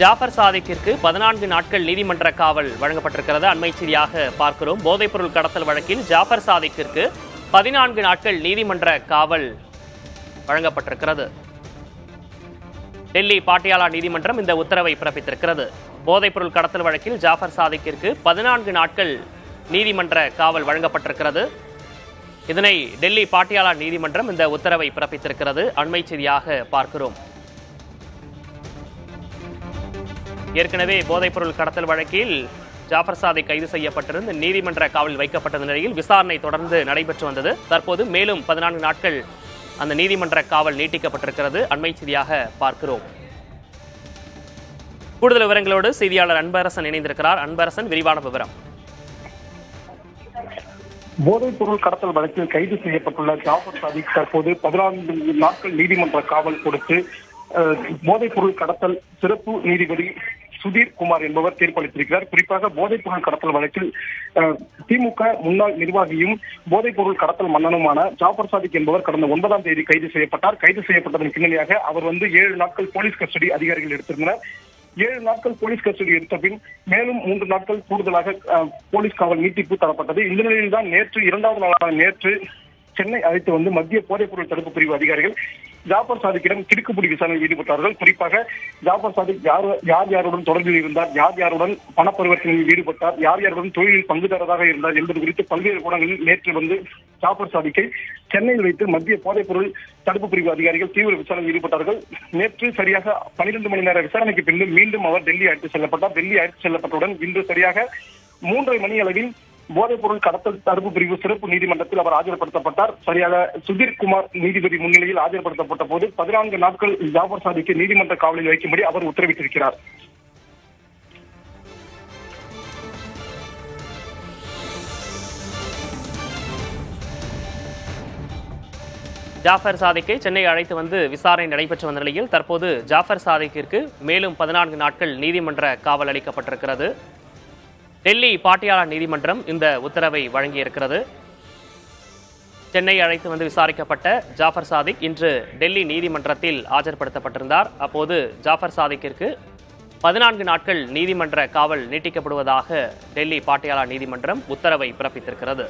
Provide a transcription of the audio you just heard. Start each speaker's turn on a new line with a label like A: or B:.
A: ஜாஃபர் சாதிக்கிற்கு 14 நாட்கள் நீதிமன்ற காவல் வழங்கப்பட்டிருக்கிறது. அண்மை செய்தியாக பார்க்கிறோம். போதைப்பொருள் கடத்தல் வழக்கில் ஜாஃபர் சாதிக்கிற்கு 14 நாட்கள் நீதிமன்ற காவல் வழங்கப்பட்டிருக்கிறது. டெல்லி பாட்டியாலா நீதிமன்றம் இந்த உத்தரவை பிறப்பித்திருக்கிறது. போதைப்பொருள் கடத்தல் வழக்கில் ஜாஃபர் சாதிக்கிற்கு 14 நாட்கள் நீதிமன்ற காவல் வழங்கப்பட்டிருக்கிறது. இதனை டெல்லி பாட்டியாலா நீதிமன்றம் இந்த உத்தரவை பிறப்பித்திருக்கிறது. அண்மை செய்தியாக பார்க்கிறோம். ஏற்கனவே போதைப்பொருள் கடத்தல் வழக்கில் ஜாஃபர் சாதிக் கைது செய்யப்பட்டிருந்து நீதிமன்ற காவலில் வைக்கப்பட்ட நிலையில் விசாரணை தொடர்ந்து நடைபெற்று வந்தது. தற்போது மேலும் 14 நாட்கள் அந்த நீதிமன்ற காவல் நீட்டிக்கப்பட்டிருக்கிறது. அண்மை செய்தியாக பார்க்கிறோம். கூடுதல் விவரங்களோடு செய்தியாளர் அன்பரசன் இணைந்திருக்கிறார். அன்பரசன், விரிவான விவரம்.
B: போதைப் பொருள் கடத்தல் வழக்கில் கைது செய்யப்பட்டுள்ள ஜாஃபர் சாதிக் தற்போது 14 நாட்கள் நீதிமன்ற காவல் கொடுத்து போதைப் பொருள் கடத்தல் சிறப்பு நீதிபதி சுதீர் குமார் என்பவர் தீர்ப்பளித்திருக்கிறார். குறிப்பாக போதைப் பொருள் கடத்தல் வழக்கில் திமுக முன்னாள் நிர்வாகியும் போதைப் பொருள் கடத்தல் மன்னனுமான ஜாஃபர் சாதிக் என்பவர் கடந்த 9ஆம் தேதி கைது செய்யப்பட்டார். கைது செய்யப்பட்டதன் பின்னணியாக அவர் 7 நாட்கள் போலீஸ் கஸ்டடி அதிகாரிகள் எடுத்திருந்தனர். 7 நாட்கள் போலீஸ் கஸ்டடி எடுத்த பின் மேலும் 3 நாட்கள் கூடுதலாக போலீஸ் காவல் நீட்டிப்பு தரப்பட்டது. இந்த நிலையில் தான் நேற்று 2வது நாளான நேற்று சென்னை அழைத்து மத்திய போதைப்பொருள் தடுப்பு பிரிவு அதிகாரிகள் ஜாஃபர் சாதிக்கிடம் கிடுக்குப்பிடி விசாரணையில் ஈடுபட்டார்கள். குறிப்பாக ஜாஃபர் சாதிக் யாருடன் தொடர்பில் இருந்தார், யாருடன் பண பரிவர்த்தனையில் ஈடுபட்டார், யாருடன் தொழிலில் பங்குதாரராக இருந்தார் என்பது குறித்து பல்வேறு கோணங்களில் நேற்று ஜாஃபர் சாதிக்கை சென்னையில் வைத்து மத்திய போதைப்பொருள் தடுப்பு பிரிவு அதிகாரிகள் தீவிர விசாரணையில் ஈடுபட்டார்கள். நேற்று சரியாக 12 மணி நேர விசாரணைக்கு பின்பு மீண்டும் அவர் டெல்லி அழைத்து செல்லப்பட்டார். டெல்லி அழைத்து செல்லப்பட்டவுடன் இன்று சரியாக 3:30 மணி அளவில் போதைப் பொருள் கடத்தல் தடுப்பு பிரிவு சிறப்பு நீதிமன்றத்தில் அவர் ஆஜர்படுத்தப்பட்டார். சரியாக சுதீர் குமார் நீதிபதி முன்னிலையில் ஆஜர்படுத்தப்பட்ட போது 14 நாட்கள் ஜாஃபர் சாதிக்கு நீதிமன்ற காவலில் வைக்கும்படி அவர் உத்தரவிட்டிருக்கிறார்.
A: ஜாஃபர் சாதிக்கை சென்னை அழைத்து விசாரணை நடைபெற்று வந்த நிலையில் தற்போது ஜாஃபர் சாதிக்கிற்கு மேலும் 14 நாட்கள் நீதிமன்ற காவல் அளிக்கப்பட்டிருக்கிறது. டெல்லி பாட்டியாலா நீதிமன்றம் இந்த உத்தரவை வழங்கியிருக்கிறது. சென்னை அழைத்து விசாரிக்கப்பட்ட ஜாஃபர் சாதிக் இன்று டெல்லி நீதிமன்றத்தில் ஆஜர்படுத்தப்பட்டிருந்தார். அப்போது ஜாஃபர் சாதிக்கிற்கு 14 நாட்கள் நீதிமன்ற காவல் நீட்டிக்கப்படுவதாக டெல்லி பாட்டியாலா நீதிமன்றம் உத்தரவை பிறப்பித்திருக்கிறது.